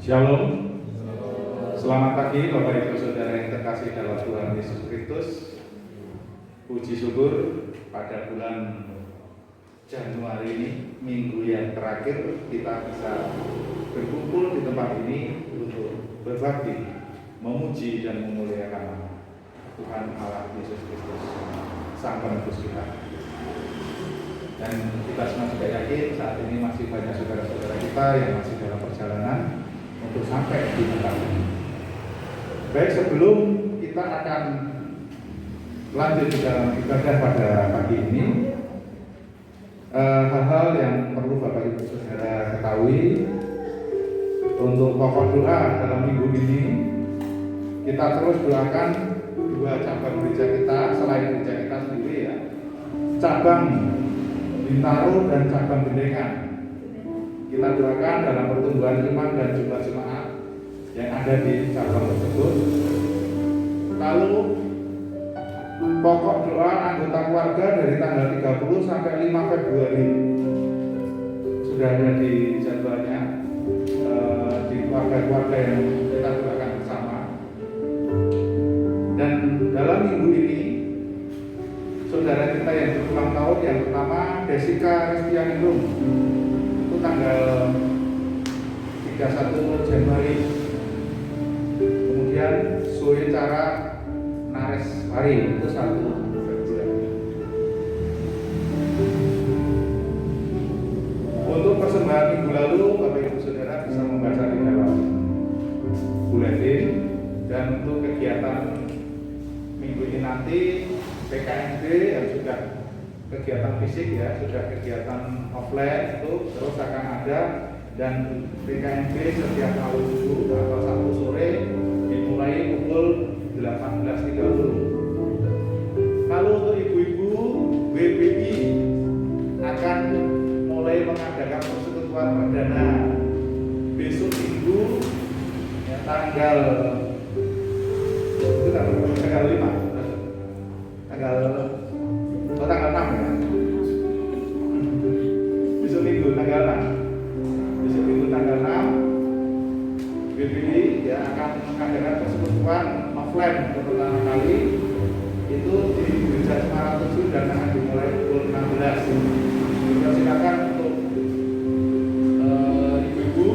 Shalom. Selamat pagi Bapak Ibu Saudara yang terkasih dalam Tuhan Yesus Kristus. Puji syukur pada bulan Januari ini, minggu yang terakhir, kita bisa berkumpul di tempat ini untuk berbakti, memuji dan memuliakan Tuhan Allah Yesus Kristus, Sang Penebus kita. Dan kita semua juga yakin saat ini masih banyak saudara-saudara kita yang masih dalam perjalanan untuk sampai di tempat ini. Baik, sebelum kita akan lanjut di dalam ibadah pada pagi ini, hal-hal yang perlu Bapak Ibu Saudara ketahui untuk pokok doa dalam minggu ini, kita terus doakan dua cabang gereja kita selain gereja kita sendiri ya, cabang Bintaro dan cabang Bendengan. Kita doakan dalam pertumbuhan iman dan jumlah jemaat yang ada di cabang tersebut. Lalu pokok doa anggota keluarga dari tanggal 30 sampai 5 Februari sudah ada di jadwalnya, di keluarga-keluarga yang kita doakan bersama. Dan dalam minggu ini saudara kita yang berulang tahun, yang pertama Jessica Restianingrum, itu tanggal 31 Januari. Kemudian Zoe Cara Nareswari itu 1 Februari. Untuk persembahan minggu lalu, Bapak Ibu Saudara bisa membaca di dalam buletin. Dan untuk kegiatan minggu ini nanti PKMB yang sudah kegiatan fisik ya, sudah kegiatan offline itu terus akan ada, dan PKMB setiap malam minggu atau Sabtu sore dimulai pukul 18.30. Lalu untuk ibu-ibu, WPI akan mulai mengadakan persekutuan perdana besok minggu ya, tanggal 5 tanggal 6 ya. Besok minggu tanggal 6 BPI ya akan mengadakan persekutuan offline untuk pertama kali itu di Gereja Semarang 7 dan akan dimulai pukul 16. Juga silakan untuk ibu-ibu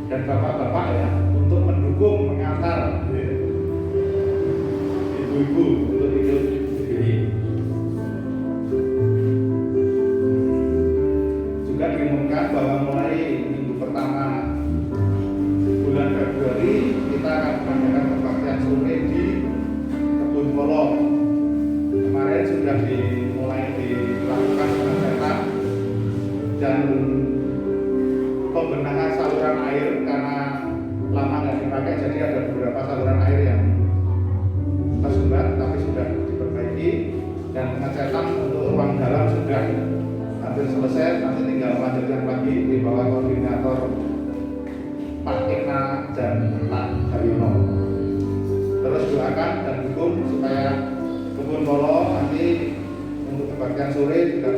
dan bapak-bapak ya untuk mendukung, mengantar ibu-ibu untuk ikut BPI. Juga diumumkan bahwa mulai minggu pertama bulan Februari kita akan mengadakan kebaktian sore di Kebun Polo. Kemarin sudah dimulai dilakukan pengecekan dan pembenahan saluran air karena lama nggak dipakai, jadi ada beberapa saluran air yang tersumbat tapi sudah diperbaiki, dan pengecekan untuk ruang dalam sudah hampir selesai, nanti tinggal melanjutkan lagi di bawah koordinator Pak Eka dan Pak Haryono. Terus doakan dan dukung supaya Kebun Polo nanti untuk kebaktian sore juga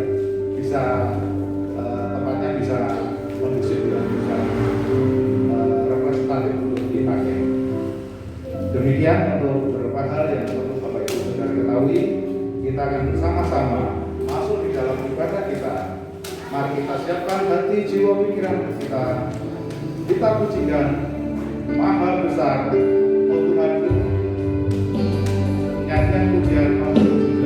bisa tempatnya bisa kondusif dan bisa representatif untuk dipakai. Demikian untuk beberapa hal yang perlu Bapak Ibu Saudara ketahui. Kita akan bersama-sama masuk di dalam ibadah kita. Mari kita siapkan hati, jiwa, pikiran kita. Kita pujikan Maha Besar, oh Tuhanku. Nyanyian pujian nomor 17.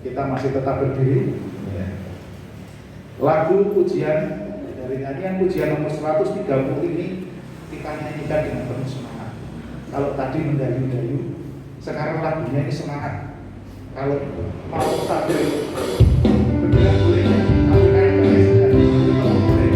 Kita masih tetap berdiri. Lagu pujian dari nyanyian pujian nomor 130 ini kita nyanyikan dengan penuh semangat. Kalau tadi mendayu-dayu, Sekarang lagunya ini semangat. Kalau mau sambil bergerak boleh, tapi kayak boleh saja. Kalau boleh.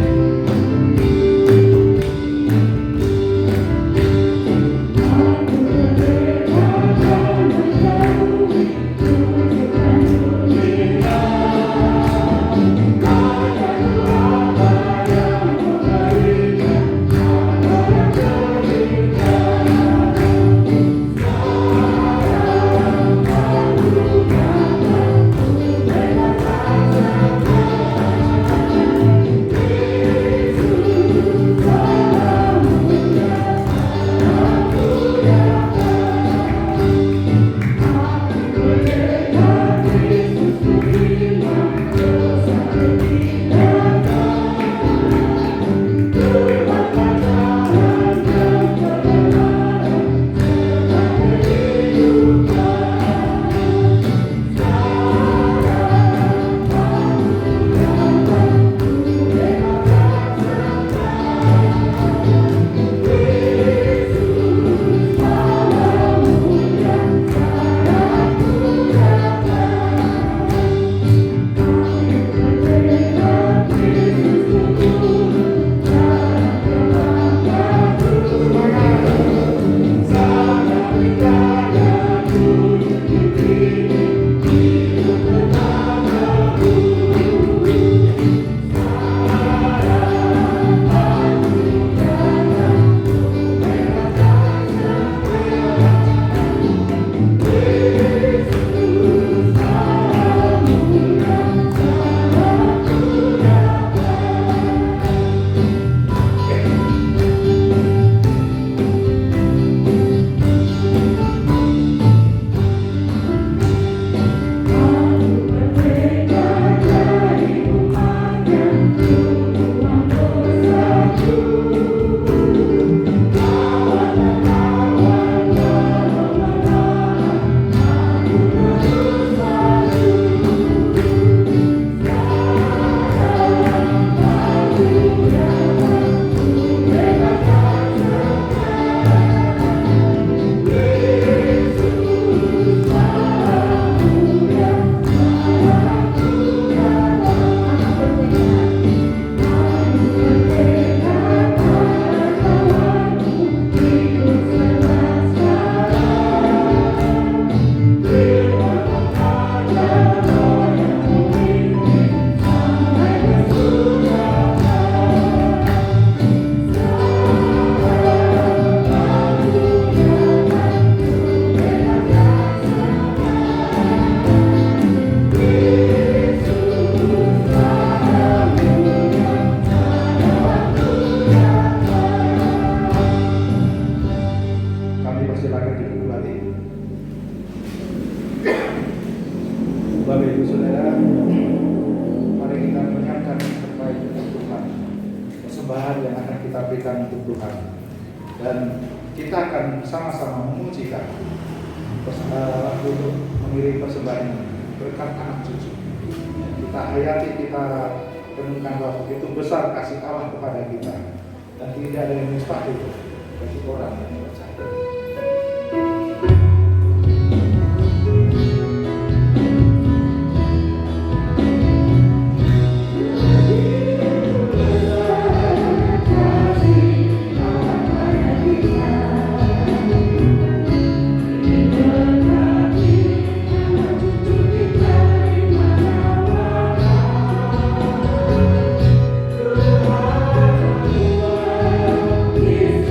Persembahan yang akan kita berikan untuk Tuhan, dan kita akan sama-sama memujikan waktu untuk mengirim persembahan ini berkat anak cucu. Kita hayati, kita renungkan bahwa begitu besar kasih Allah kepada kita, dan tidak ada yang mustahil bagi orang yang percaya. Yes,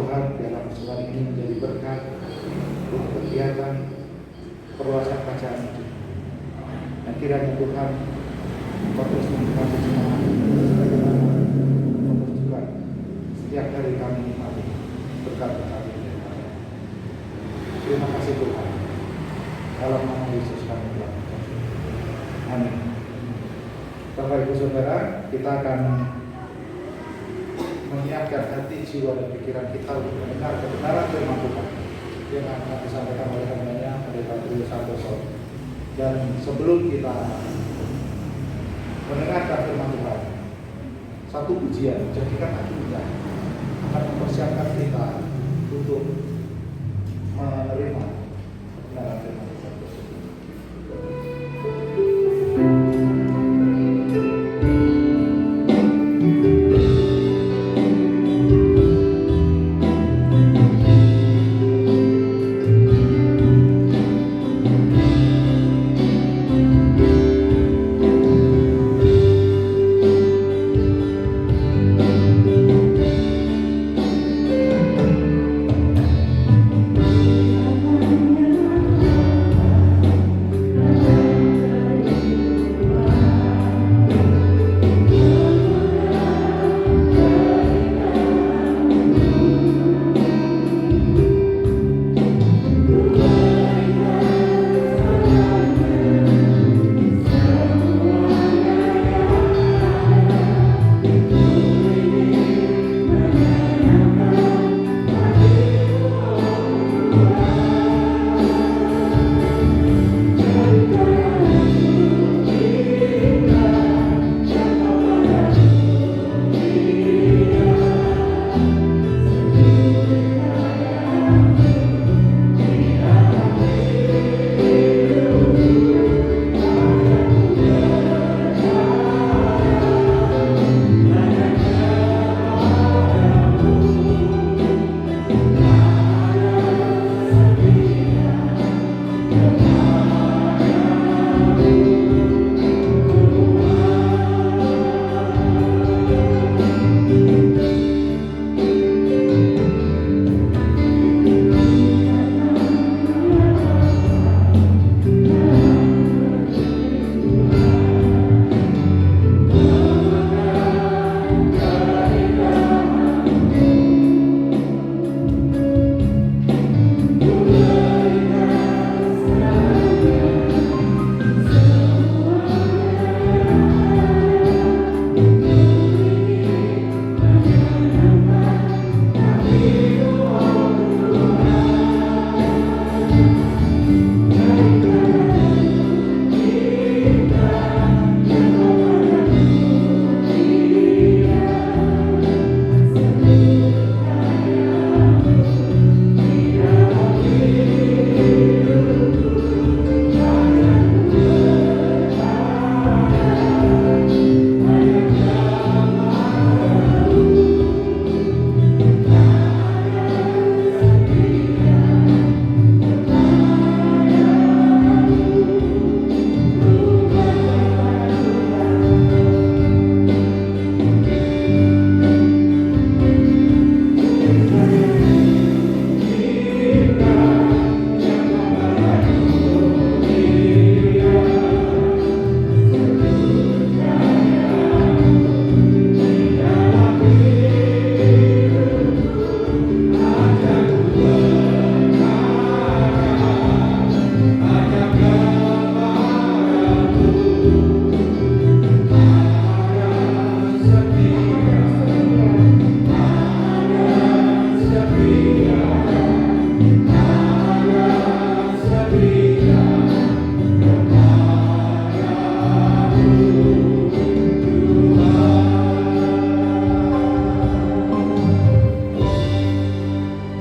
Tuhan, dalam persoalan ini menjadi berkat untuk kegiatan perluasan bacaan itu. Dan kiranya Tuhan terus memberkati semua bagaimana mempercepat setiap hari kami nikmati berkat-berkat ini. Terima kasih Tuhan. Dalam nama Yesus kami telah berdoa. Amin. Bapak Ibu Saudara, kita akan menyiapkan hati, jiwa, dan pikiran kita untuk mendengar kebenaran firman Tuhan yang akan disampaikan oleh hambanya Pendeta Trio Santoso. Dan sebelum kita mendengarkan firman Tuhan, satu pujian jadikan hati kita akan mempersiapkan kita untuk menerima kebenaran firman Tuhan.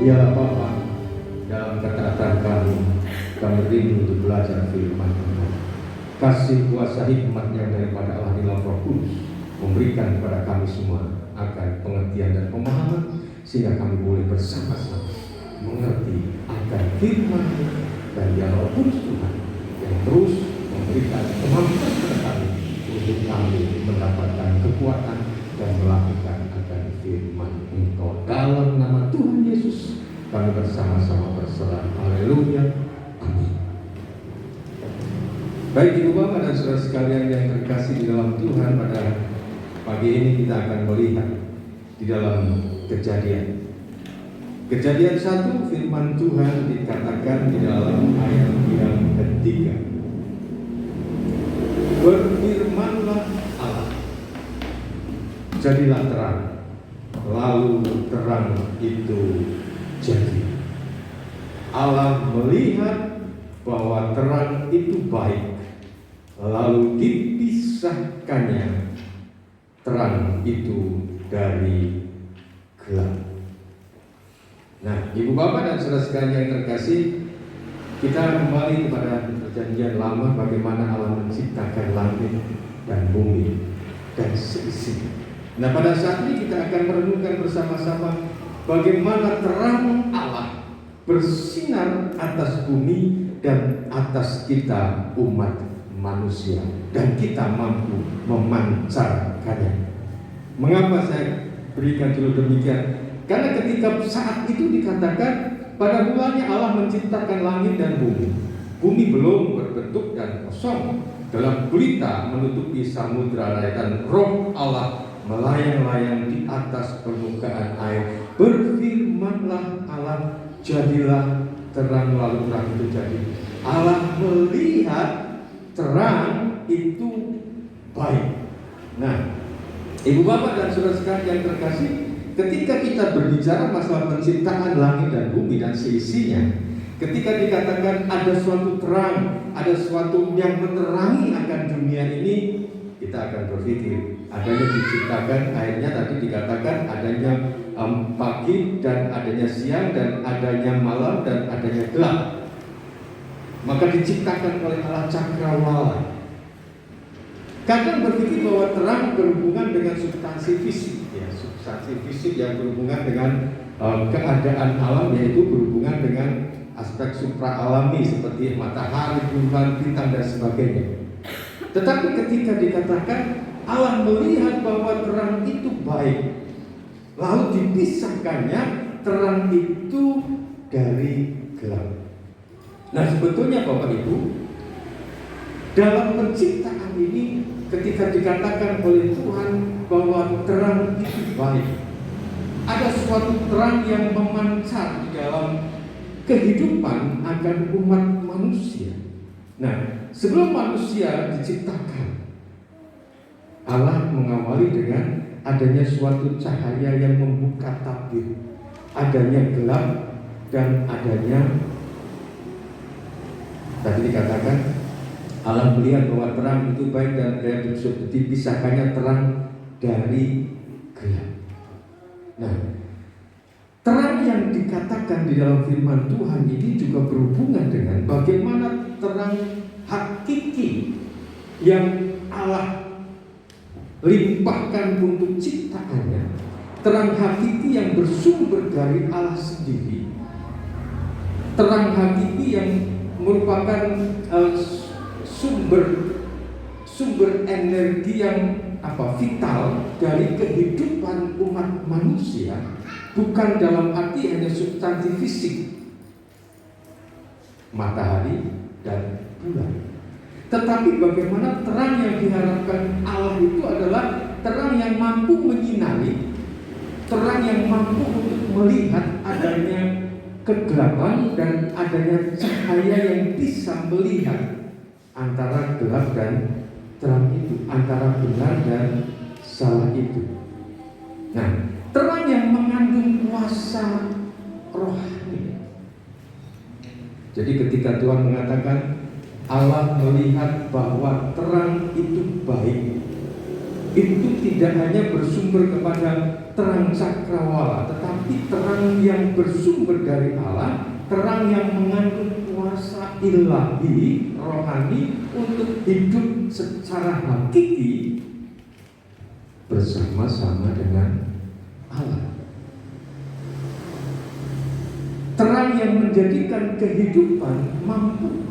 Ya Bapa, dalam ketaatan kami rindu untuk belajar firman Tuhan. Kasih kuasa hikmat yang daripada Allah di dalam Roh Kudus memberikan kepada kami semua akan pengertian dan pemahaman, sehingga kami boleh bersama-sama mengerti akan firman dan ya Roh Kudus Tuhan yang terus memberikan kemampuan kepada kami untuk kami mendapatkan kekuatan dan melakukan akan firman Engkau. Dalam nama Tuhan Yesus kami bersama-sama berserah. Haleluya. Amin. Baik Ibu Bapak dan saudara sekalian yang terkasih di dalam Tuhan, pada pagi ini kita akan melihat di dalam Kejadian 1, firman Tuhan dikatakan di dalam ayat yang ketiga. Berfirmanlah Allah, jadilah terang, lalu terang itu jadi. Allah melihat bahwa terang itu baik, lalu dipisahkannya terang itu dari gelap. Nah, Ibu Bapak dan saudara sekalian yang terkasih, kita kembali kepada Perjanjian Lama, bagaimana Allah menciptakan langit dan bumi dan seisinya. Nah, pada saat ini kita akan merenungkan bersama-sama bagaimana terang Allah bersinar atas bumi dan atas kita umat manusia, dan kita mampu memancarkannya. Mengapa saya berikan dulu demikian? Karena ketika saat itu dikatakan pada mulanya Allah menciptakan langit dan bumi. Bumi belum berbentuk dan kosong, gelap gulita menutupi samudra raya, dan roh Allah melayang-layang di atas permukaan air. Berfirmanlah Allah, jadilah terang, lalu terang itu jadi. Allah melihat terang itu baik. Nah, Ibu Bapak dan saudara sekalian yang terkasih, ketika kita berbicara masalah penciptaan langit dan bumi dan seisinya, ketika dikatakan ada suatu terang, ada suatu yang menerangi akan dunia ini, kita akan berpikir adanya diciptakan, akhirnya tadi dikatakan adanya pagi dan adanya siang dan adanya malam dan adanya gelap. Maka diciptakan oleh Allah cakrawala. Kadang berpikir bahwa terang berhubungan dengan substansi fisik, ya, substansi fisik yang berhubungan dengan keadaan alam, yaitu berhubungan dengan aspek supra-alami seperti matahari, bulan, bintang dan sebagainya. Tetapi ketika dikatakan Allah melihat bahwa terang itu baik, lalu dipisahkannya terang itu dari gelap. Nah, sebetulnya Bapak Ibu, dalam penciptaan ini, ketika dikatakan oleh Tuhan bahwa terang itu baik, ada suatu terang yang memancar di dalam kehidupan akan umat manusia. Nah, sebelum manusia diciptakan, Allah mengawali dengan adanya suatu cahaya yang membuka tabir, adanya gelap dan adanya, tadi dikatakan Allah melihat bahwa terang itu baik dan dipisahkannya terang dari gelap. Nah, terang yang dikatakan di dalam firman Tuhan ini juga berhubungan dengan bagaimana terang hakiki yang Allah limpahkan untuk ciptaannya. Terang hakiki yang bersumber dari Allah sendiri. Terang hakiki yang merupakan sumber energi yang vital dari kehidupan umat manusia, bukan dalam arti hanya substansi fisik matahari dan bulan, tetapi bagaimana terang yang diharapkan Allah itu adalah terang yang mampu menyinari, terang yang mampu untuk melihat adanya kegelapan dan adanya cahaya yang bisa melihat antara gelap dan terang itu, antara benar dan salah itu. Nah, terang yang mengandung kuasa rohani. Jadi ketika Tuhan mengatakan Allah melihat bahwa terang itu baik, itu tidak hanya bersumber kepada terang cakrawala, tetapi terang yang bersumber dari Allah, terang yang mengandung kuasa ilahi, rohani untuk hidup secara hakiki bersama-sama dengan Allah. Terang yang menjadikan kehidupan mampu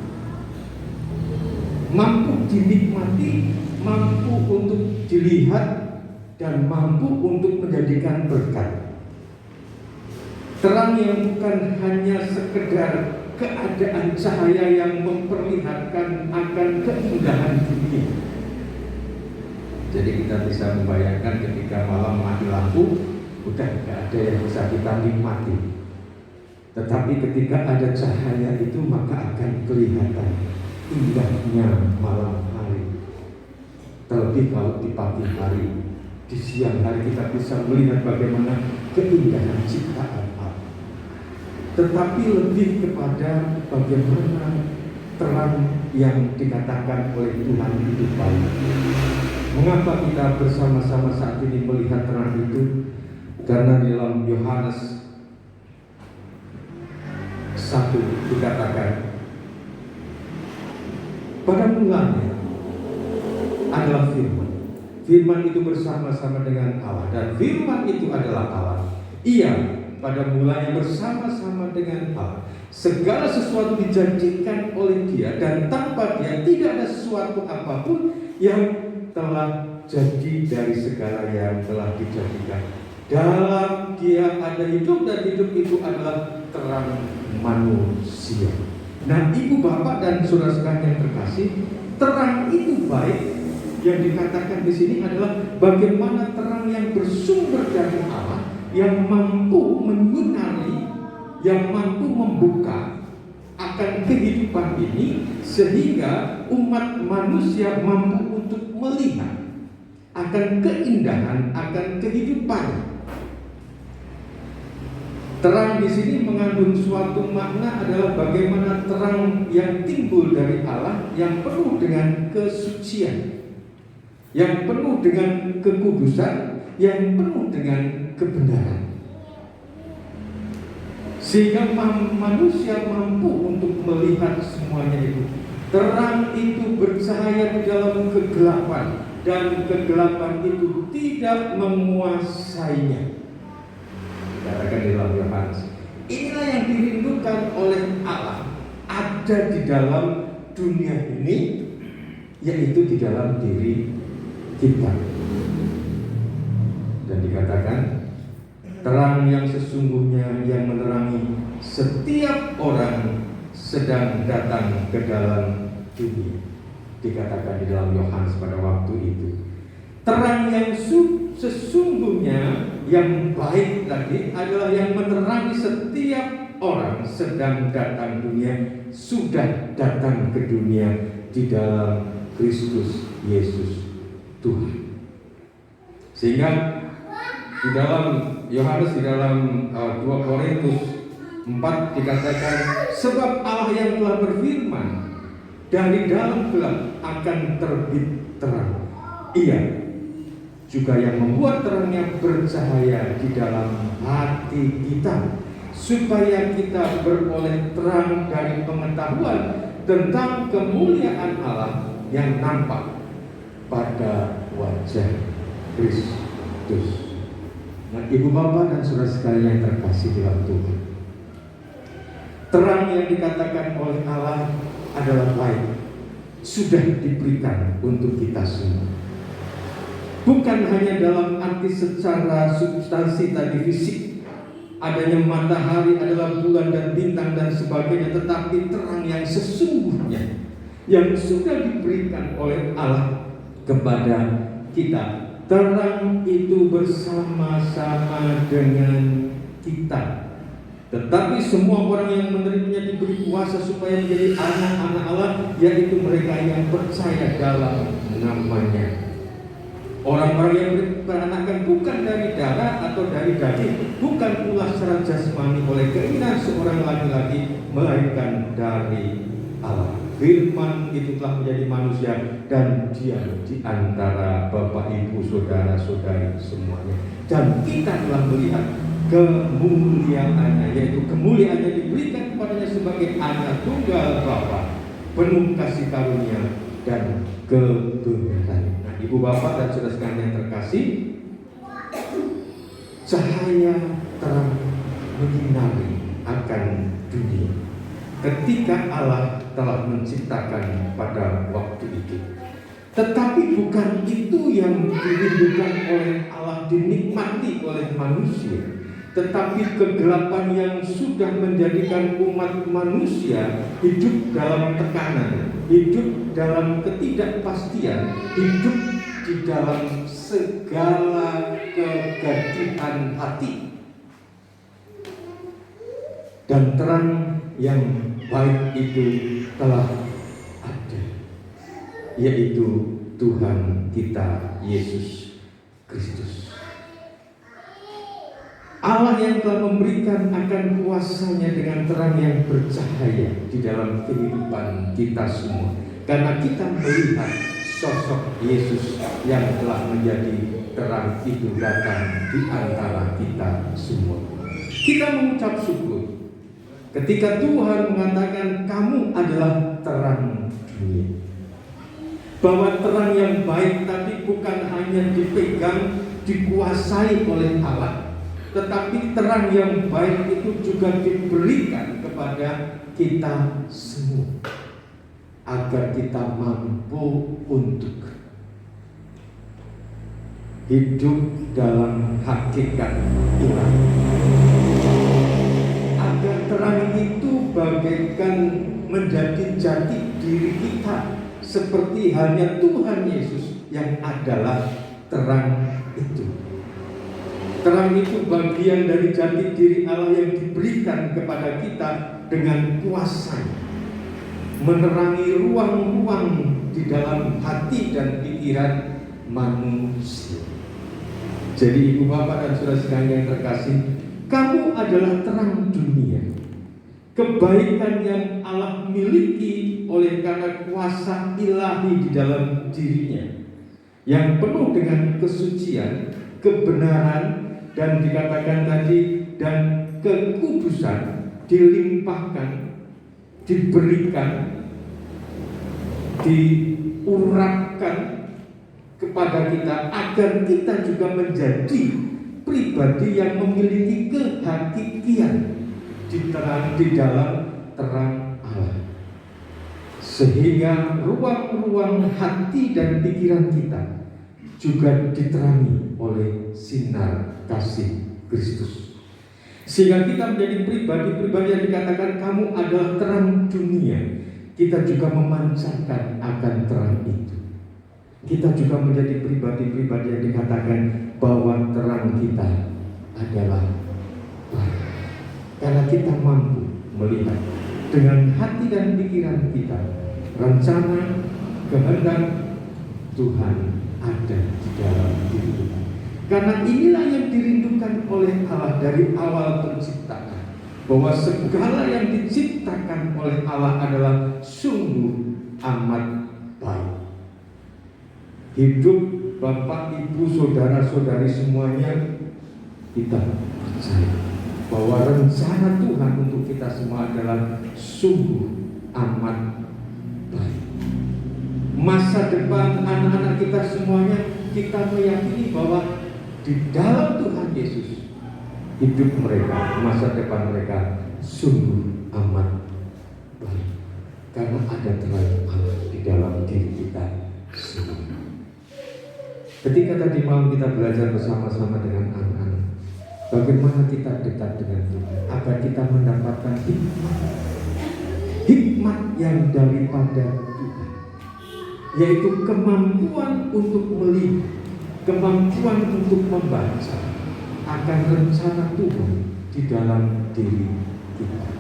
dinikmati, mampu untuk dilihat, dan mampu untuk menjadikan berkat. Terang yang bukan hanya sekedar keadaan cahaya yang memperlihatkan akan keindahan dunia. Jadi kita bisa membayangkan ketika malam mati lampu, udah gak ada yang bisa kita nikmati. Tetapi ketika ada cahaya itu, maka akan kelihatan indahnya malam hari. Terlebih kalau di pagi hari, di siang hari kita bisa melihat bagaimana keindahan ciptaan Allah. Tetapi lebih kepada bagaimana terang yang dikatakan oleh Tuhan itu baik. Mengapa kita bersama-sama saat ini melihat terang itu? Karena di dalam Yohanes 1 dikatakan, pada mulanya adalah firman. Firman itu bersama-sama dengan Allah, dan firman itu adalah Allah. Ia pada mulanya bersama-sama dengan Allah. Segala sesuatu dijadikan oleh Dia, dan tanpa Dia tidak ada sesuatu apapun yang telah jadi dari segala yang telah dijadikan. Dalam Dia ada hidup, dan hidup itu adalah terang manusia. Nah, ibu bapak dan saudara-saudara yang terkasih, terang itu baik. Yang dikatakan di sini adalah bagaimana terang yang bersumber dari Allah, yang mampu menyinari, yang mampu membuka akan kehidupan ini, sehingga umat manusia mampu untuk melihat akan keindahan, akan kehidupan. Terang di sini mengandung suatu makna adalah bagaimana terang yang timbul dari Allah, yang penuh dengan kesucian, yang penuh dengan kekudusan, yang penuh dengan kebenaran, sehingga manusia mampu untuk melihat semuanya itu. Terang itu bercahaya di dalam kegelapan, dan kegelapan itu tidak menguasainya. Katakan di dalam Yohanes, inilah yang dirindukan oleh Allah ada di dalam dunia ini, yaitu di dalam diri kita. Dan dikatakan terang yang sesungguhnya yang menerangi setiap orang sedang datang ke dalam dunia. Dikatakan di dalam Yohanes pada waktu itu, terang yang sesungguhnya yang baik tadi adalah yang menerangi setiap orang sedang datang dunia, sudah datang ke dunia di dalam Kristus Yesus Tuhan. Sehingga di dalam Yohanes, di dalam 2 Korintus 4 dikatakan, sebab Allah yang telah berfirman, dari dalam gelap akan terbit terang. Ia juga yang membuat terangnya bercahaya di dalam hati kita, supaya kita beroleh terang dari pengetahuan tentang kemuliaan Allah yang nampak pada wajah Kristus. Nah, ibu bapak dan saudara sekalian yang terkasih dalam Tuhan, terang yang dikatakan oleh Allah adalah baik, sudah diberikan untuk kita semua. Bukan hanya dalam arti secara substansi tadi fisik, adanya matahari, adalah bulan dan bintang dan sebagainya, tetapi terang yang sesungguhnya yang sudah diberikan oleh Allah kepada kita. Terang itu bersama-sama dengan kita. Tetapi semua orang yang menerimanya diberi kuasa supaya menjadi anak-anak Allah, yaitu mereka yang percaya dalam namanya. Orang-orang yang diperanakan bukan dari darah atau dari daging, bukan pula secara jasmani oleh keinginan seorang laki-laki, melainkan dari Allah. Firman itu telah menjadi manusia dan diam di antara bapak, ibu, saudara-saudari semuanya. Dan kita telah melihat kemuliaannya, yaitu kemuliaannya diberikan kepadanya sebagai anak tunggal Bapa, penuh kasih karunia dan kebenaran. Nah, ibu bapak dan saudara sekalian yang terkasih, cahaya terang menyinari akan dunia ketika Allah telah menciptakan pada waktu itu. Tetapi bukan itu yang dirindukan oleh Allah, dinikmati oleh manusia. Tetapi kegelapan yang sudah menjadikan umat manusia hidup dalam tekanan, hidup dalam ketidakpastian, hidup di dalam segala kegadihan hati. Dan terang yang baik itu telah ada, yaitu Tuhan kita Yesus Kristus. Allah yang telah memberikan akan kuasanya dengan terang yang bercahaya di dalam kehidupan kita semua. Karena kita melihat sosok Yesus yang telah menjadi terang itu datang di antara kita semua. Kita mengucap syukur ketika Tuhan mengatakan kamu adalah terang dunia. Bahwa terang yang baik tadi bukan hanya dipegang, dikuasai oleh Allah, tetapi terang yang baik itu juga diberikan kepada kita semua, agar kita mampu untuk hidup dalam hakikat ilahi. Agar terang itu bagaikan menjadi jati diri kita, seperti halnya Tuhan Yesus yang adalah terang itu. Terang itu bagian dari jati diri Allah yang diberikan kepada kita dengan kuasa, menerangi ruang-ruang di dalam hati dan pikiran manusia. Jadi ibu bapak dan saudara sekalian yang terkasih, kamu adalah terang dunia. Kebaikan yang Allah miliki oleh karena kuasa ilahi di dalam dirinya, yang penuh dengan kesucian, kebenaran, dan dikatakan tadi, dan kekudusan dilimpahkan, diberikan, diurapkan kepada kita, agar kita juga menjadi pribadi yang memiliki kehakikian di dalam terang Allah, sehingga ruang-ruang hati dan pikiran kita juga diterangi oleh sinar kasih Kristus, sehingga kita menjadi pribadi-pribadi yang dikatakan kamu adalah terang dunia. Kita juga memancarkan akan terang itu. Kita juga menjadi pribadi-pribadi yang dikatakan bahwa terang kita adalah baik, karena kita mampu melihat dengan hati dan pikiran kita rencana kehendak Tuhan ada di dalam diri kita. Karena inilah yang dirindukan oleh Allah dari awal penciptaan, bahwa segala yang diciptakan oleh Allah adalah sungguh amat baik. Hidup Bapak, Ibu, Saudara-saudari semuanya, kita percaya bahwa rencana Tuhan untuk kita semua adalah sungguh amat baik. Masa depan anak-anak kita semuanya, kita meyakini bahwa di dalam Tuhan Yesus hidup mereka, masa depan mereka sungguh amat baik, karena ada terang Allah di dalam diri kita semua. Ketika tadi malam kita belajar bersama-sama dengan anak-anak, bagaimana kita dekat dengan Tuhan, agar kita mendapatkan hikmat yang daripada Tuhan, yaitu kemampuan untuk melihat, kemampuan untuk membaca akan rencana Tuhan di dalam diri kita.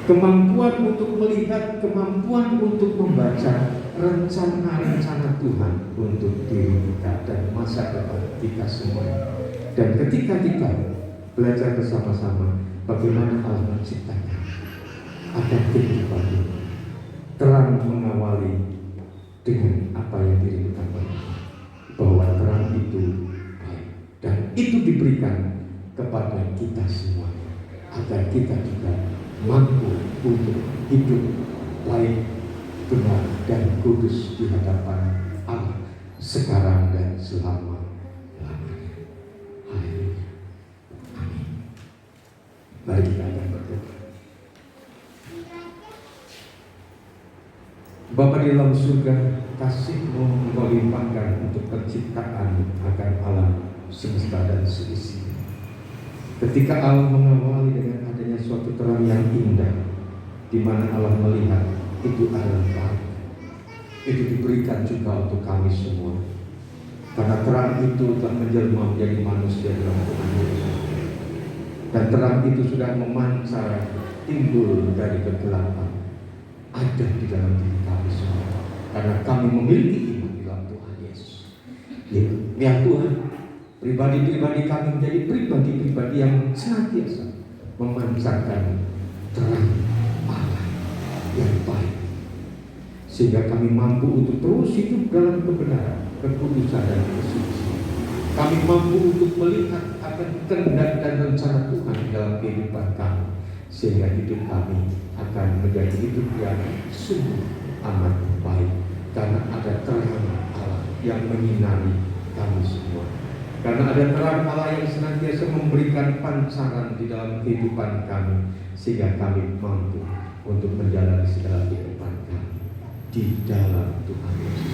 Kemampuan untuk melihat, kemampuan untuk membaca rencana-rencana Tuhan untuk diri kita dan masa depan kita semua. Dan ketika kita belajar bersama-sama bagaimana Allah menciptakan akan kehidupan ini, terang mengawali dengan apa yang dirindukan oleh Allah, bahwa terang itu baik, dan itu diberikan kepada kita semua, agar kita juga mampu untuk hidup baik, benar, dan kudus di hadapan Allah sekarang dan selama-lamanya. Amin. Mari kita akan berdoa. Bapa di dalam surga, kasih-Mu Engkau limpahkan untuk penciptaan akan alam semesta dan seisinya. Ketika Allah mengawali dengan adanya suatu terang yang indah, di mana Allah melihat itu adalah baik, itu diberikan juga untuk kami semua. Karena terang itu telah menjelma menjadi manusia dalam Tuhan Yesus. Dan terang itu sudah memancar timbul dari kegelapan, ada di dalam diri kami semua. Karena kami memiliki iman di dalam Tuhan Yesus. Ya Tuhan, pribadi-pribadi kami menjadi pribadi-pribadi yang senantiasa memancarkan terang Allah yang baik, sehingga kami mampu untuk terus hidup dalam kebenaran, kekudusan dan kesucian. Kami mampu untuk melihat akan kehendak dan rencana Tuhan dalam kehidupan kami, sehingga hidup kami akan menjadi hidup yang sungguh amat baik, karena ada terang Allah yang menyinari kami semua. Karena ada terang Allah yang senantiasa memberikan pancaran di dalam kehidupan kami, sehingga kami mampu untuk menjalani segala kehidupan kami di dalam Tuhan Yesus.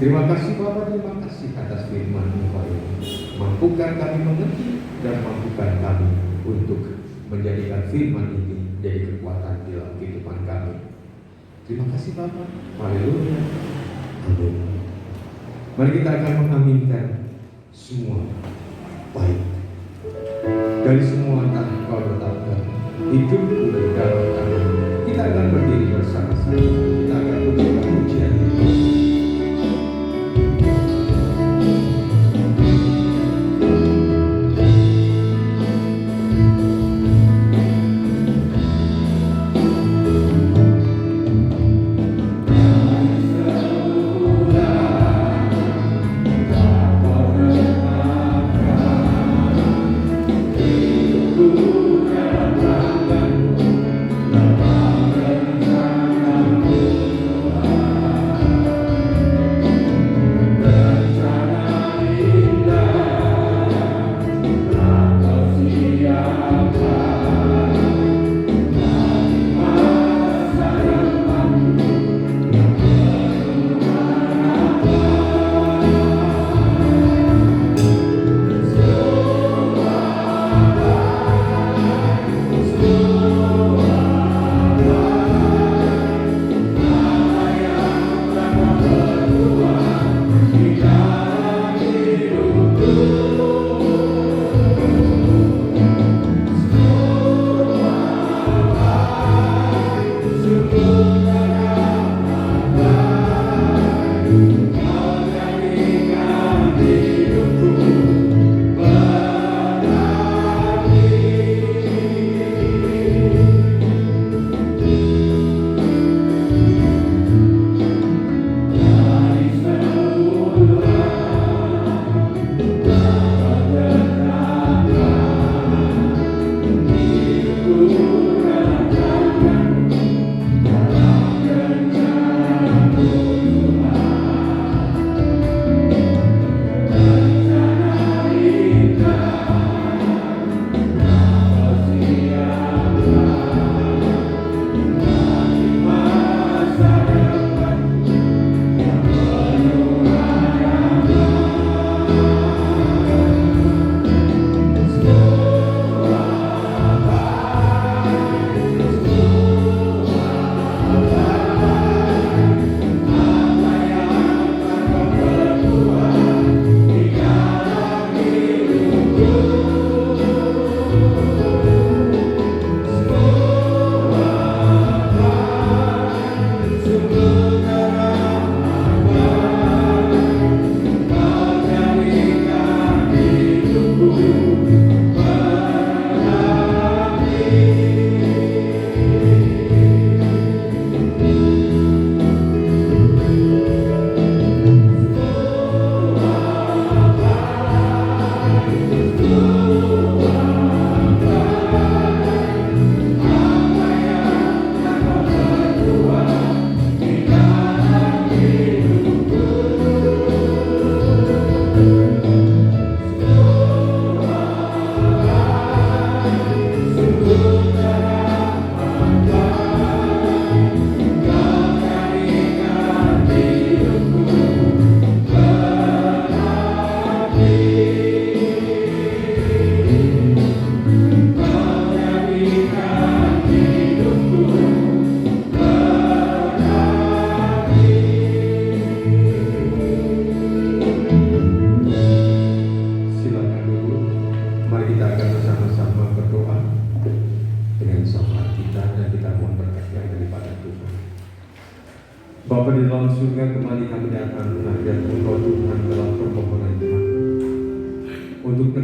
Terima kasih Bapa, terima kasih atas firman-Mu ini. Mampukan kami mengerti dan mampukan kami untuk menjadikan firman ini menjadi kekuatan di dalam kehidupan kami. Terima kasih Bapa. Haleluya. Amin. Mari kita akan mengaminkan semua baik. Dari semua tanah Kau letakkan hidupku dalam tangan. Kita akan berdiri bersama-sama. Kita akan pujikan pujian ini. Ku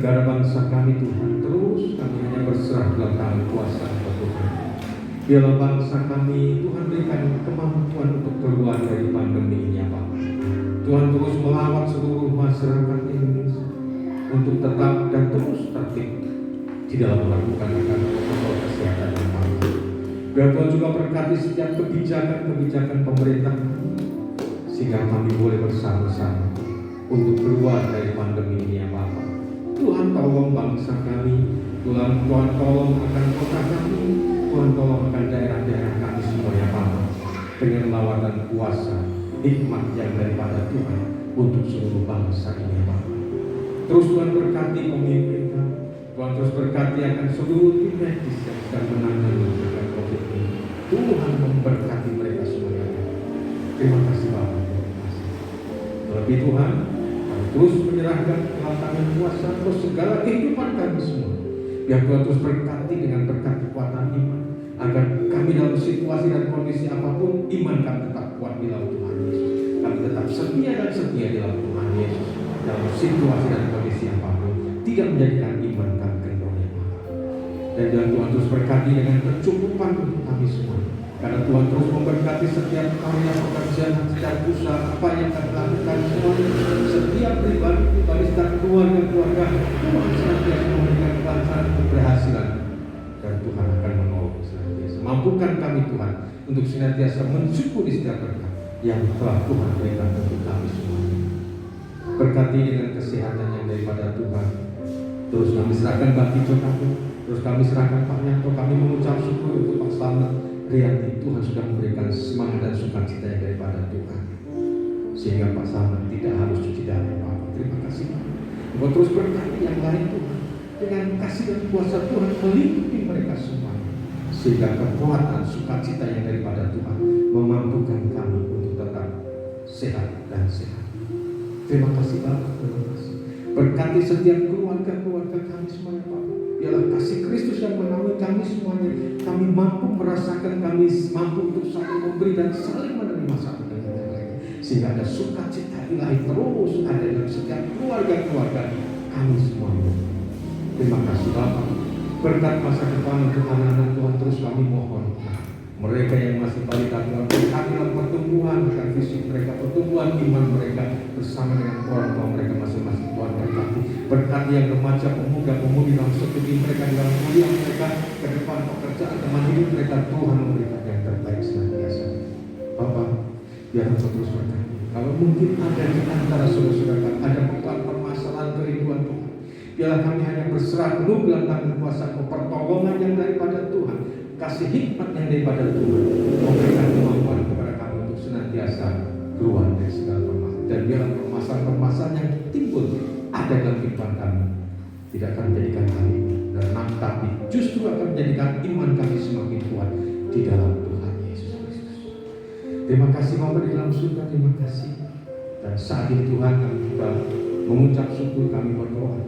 kepada bangsa kami Tuhan, terus kami hanya berserah dalam tangan kuasa Tuhan. Biarlah bangsa kami, Tuhan berikan kemampuan untuk keluar dari pandemi ini ya Bapa. Tuhan terus melawat seluruh masyarakat Indonesia untuk tetap dan terus tertib di dalam melakukan protokol kesehatan yang baik. Biar Tuhan juga berkati setiap kebijakan pemerintah sehingga kami boleh bersama-sama untuk keluar dari pandemi ini ya Bapa. Tuhan tolong bangsa kami, Tuhan tolong akan kota kami, Tuhan tolong akan daerah-daerah kami semua ya Bapa, dengan lawatan kuasa hikmat yang daripada Tuhan untuk seluruh bangsa ini ya Bapa. Terus Tuhan berkati pemimpin kami, Tuhan terus berkati akan seluruh tim medis yang sedang menangani COVID ini. Tuhan memberkati mereka semuanya. Terima kasih Bapa. Terima kasih. Terlebih Tuhan, kami terus menyerahkan dalam tangan kuasa terus segala kehidupan kami semua. Biar Tuhan terus berkati dengan berkat kekuatan iman, agar kami dalam situasi dan kondisi apapun, iman kami tetap kuat di dalam Tuhan Yesus. Kami tetap setia dan setia di dalam Tuhan Yesus. Dalam situasi dan kondisi apapun, tidak menjadikan iman kami kendor ya Bapa. Dan Tuhan terus berkati dengan kecukupan untuk kami semua. Karena Tuhan terus memberkati setiap karya pekerjaan, setiap usaha apa yang kami lakukan semuanya, setiap pribadi dan keluarga, Tuhan senantiasa memberikan kelancaran keberhasilan, dan Tuhan akan menolong senantiasa. Mampukan kami Tuhan untuk senantiasa mensyukuri setiap berkat yang telah Tuhan berikan untuk kami semuanya. Berkati dengan kesehatan yang daripada Tuhan. Terus kami serahkan bagi kami, terus kami serahkan Pak Nyanto, kami mengucap syukur untuk Pak Slamet Riyati. Tuhan sudah memberikan semangat dan sukacita yang daripada Tuhan, sehingga Pak Slamet tidak harus cuci darah Pak. Terima kasih Pak. Engkau terus berkati yang lain Tuhan, dengan kasih dan kuasa Tuhan melindungi mereka semua, sehingga kekuatan sukacita yang daripada Tuhan memampukan kami untuk tetap sehat dan sehat. Terima kasih Bapak, terima kasih. Berkati setiap keluarga kami semuanya Bapak. Biarlah kasih Kristus yang menaungi kami semuanya. Kami mampu merasakan, kami mampu untuk saling memberi dan saling menerima satu dengan yang lain, sehingga ada sukacita ilahi terus ada dalam setiap keluarga kami semuanya. Terima kasih Bapak. Berkat masa depan untuk anak-anak Tuhan terus kami mohon. Mereka yang masih balita Tuhan, berkati dalam pertumbuhan fisik mereka, pertumbuhan iman mereka bersama dengan orang tua mereka masing-masing. Tuhan berkati. Berkati yang remaja, pemuda-pemudi dalam studi mereka, dalam kuliah mereka, ke depan pekerjaan, teman hidup mereka. Tuhan memberikan yang terbaik senantiasa. Bapak, biar Engkau terus berkati. Kalau mungkin ada di antara saudara-saudara kami ada permasalahan kerinduan Tuhan, biarlah kami hanya berserah penuh dalam tangan kuasa pertolongan yang daripada Tuhan, kasih hikmat yang daripada Tuhan, memberikan kemampuan kepada kami untuk senantiasa keluar dari segala permasalahan. Dan biarlah permasalahan yang timbul ada dalam kehidupan kami tidak akan menjadikan kami rendah, tapi justru akan menjadikan iman kami semakin kuat di dalam Tuhan Yesus Kristus. Terima kasih Bapak di dalam surga, terima kasih. Dan saat ini Tuhan, kami juga mengucap syukur, kami berdoa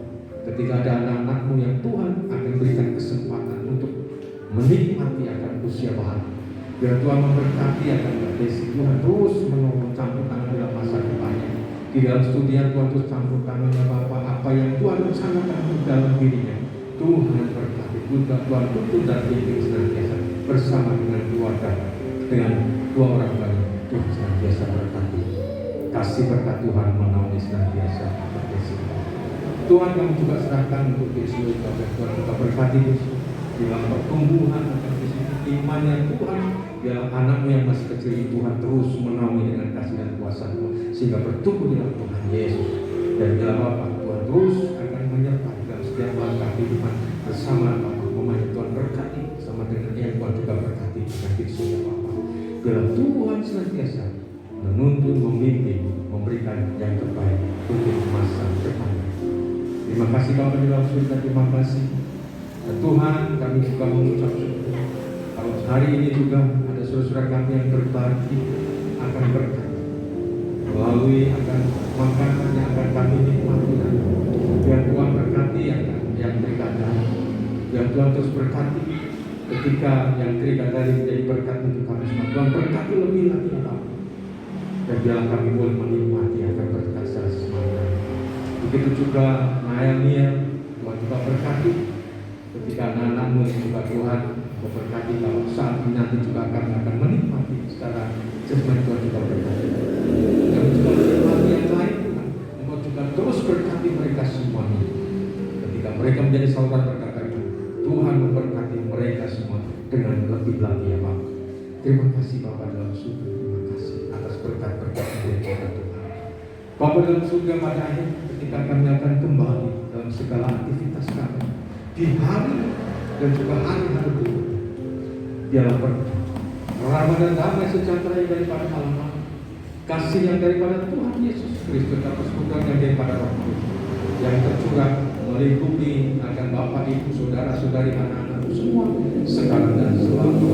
ketika ada anak-anak-Mu yang Tuhan akan berikan kesempatan untuk menikmati akan usia bahagia. Biar Tuhan memberkati akan Desi. Tuhan terus menolong, campur tangan dalam masa depannya. Di dalam studian Tuhan terus campur tangannya Bapak. Apa yang Tuhan rencanakan untuk dalam dirinya, Tuhan berkati. Tuhan tuntun dan bimbing senantiasa bersama dengan keluarga, dengan dua orang banyak. Tuhan senantiasa berkati. Kasih berkat Tuhan menaungi senantiasa akan Desi. Tuhan kami juga serahkan untuk Desi. Tuhan juga berkati Desi dalam pertumbuhan akan imannya Tuhan. Biarlah anak-Mu yang masih kecil ini Tuhan terus menaungi dengan kasih dan kuasa Tuhan, sehingga bertumbuh di dalam Tuhan Yesus. Dan dalam Bapa Tuhan terus akan menyertai dalam setiap langkah kehidupan bersama Bapa. Memang Tuhan berkati sama dengan yang Tuhan juga berkati dengan Yesusnya Bapa. Biarlah Tuhan senantiasa menuntun, membimbing, memberikan yang terbaik untuk masa depan. Terima kasih Bapa di dalam surga, terima kasih. Dan Tuhan, kami juga mengucap syukur kalau hari ini juga ada saudara-saudara kami yang berbagi akan berkat melalui akan makanan yang akan kami nikmati. Biar Tuhan berkati yang berikan. Biar Tuhan terus berkati ketika yang berikan dari menjadi berkat untuk kami semua. Tuhan berkati lebih lagi Bapak. Dan biarlah kami boleh menikmati akan berkat secara semangat. Begitu juga Naomi Kau berkati ketika anak-anakmu yang juga Tuhan, Kau berkati kalau saat ini nanti juga kami akan menikmati secara jasmani Tuhan juga berkati. Kami juga menikmati yang lain Tuhan, Engkau juga terus berkati mereka semuanya. Ketika mereka menjadi saudara berkata itu, Tuhan memberkati mereka semua dengan lebih lagi ya Bapak. Terima kasih Bapak dalam surga, terima kasih atas berkat-berkat dari Tuhan. Bapak dalam surga pada akhir ketika kami akan kembali dalam segala aktivitas kami di hari dan juga hari-hari berikutnya, biarlah berkat rahmat dan damai sejahtera yang daripada Allah, kasih yang daripada Tuhan Yesus Kristus atas putranya daripada Roh Kudus yang tercurah melingkupi akan Bapak, Ibu, saudara-saudari, anak-anak semua sekarang dan selalu.